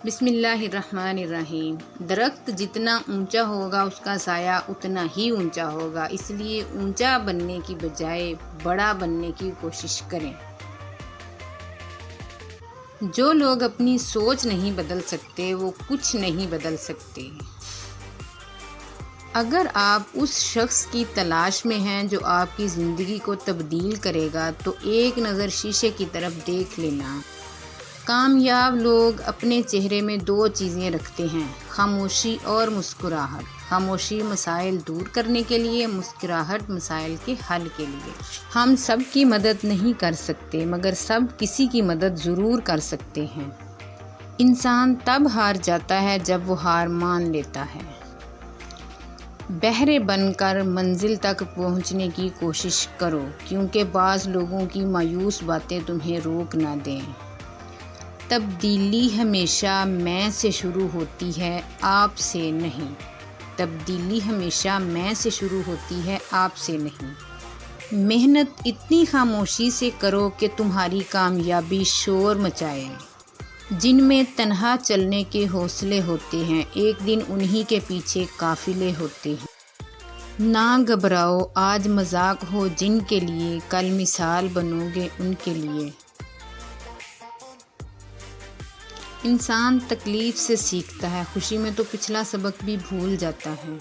بسم اللہ الرحمن الرحیم۔ درخت جتنا اونچا ہوگا اس کا سایہ اتنا ہی اونچا ہوگا، اس لیے اونچا بننے کی بجائے بڑا بننے کی کوشش کریں۔ جو لوگ اپنی سوچ نہیں بدل سکتے وہ کچھ نہیں بدل سکتے۔ اگر آپ اس شخص کی تلاش میں ہیں جو آپ کی زندگی کو تبدیل کرے گا تو ایک نظر شیشے کی طرف دیکھ لینا۔ کامیاب لوگ اپنے چہرے میں دو چیزیں رکھتے ہیں، خاموشی اور مسکراہٹ۔ خاموشی مسائل دور کرنے کے لیے، مسکراہٹ مسائل کے حل کے لیے۔ ہم سب کی مدد نہیں کر سکتے مگر سب کسی کی مدد ضرور کر سکتے ہیں۔ انسان تب ہار جاتا ہے جب وہ ہار مان لیتا ہے۔ بہرے بن کر منزل تک پہنچنے کی کوشش کرو، کیونکہ بعض لوگوں کی مایوس باتیں تمہیں روک نہ دیں۔ تبدیلی ہمیشہ میں سے شروع ہوتی ہے، آپ سے نہیں۔ تبدیلی ہمیشہ میں سے شروع ہوتی ہے، آپ سے نہیں۔ محنت اتنی خاموشی سے کرو کہ تمہاری کامیابی شور مچائے۔ جن میں تنہا چلنے کے حوصلے ہوتے ہیں، ایک دن انہی کے پیچھے قافلے ہوتے ہیں۔ نہ گھبراؤ، آج مذاق ہو جن کے لیے، کل مثال بنو گے ان کے لیے۔ انسان تکلیف سے سیکھتا ہے، خوشی میں تو پچھلا سبق بھی بھول جاتا ہے۔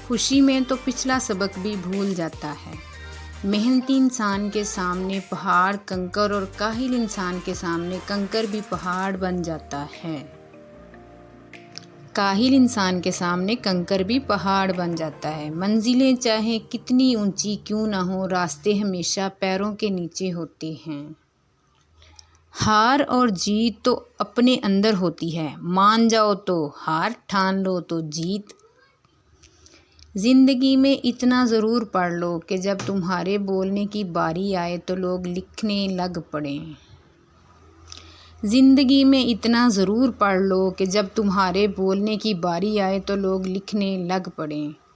خوشی میں تو پچھلا سبق بھی بھول جاتا ہے۔ محنتی انسان کے سامنے پہاڑ کنکر اور کاہل انسان کے سامنے کنکر بھی پہاڑ بن جاتا ہے۔ کاہل انسان کے سامنے کنکر بھی پہاڑ بن جاتا ہے۔ منزلیں چاہے کتنی اونچی کیوں نہ ہوں، راستے ہمیشہ پیروں کے نیچے ہوتے ہیں۔ ہار اور جیت تو اپنے اندر ہوتی ہے، مان جاؤ تو ہار، ٹھان لو تو جیت۔ زندگی میں اتنا ضرور پڑھ لو کہ جب تمہارے بولنے کی باری آئے تو لوگ لکھنے لگ پڑیں۔ زندگی میں اتنا ضرور پڑھ لو کہ جب تمہارے بولنے کی باری آئے تو لوگ لکھنے لگ پڑیں۔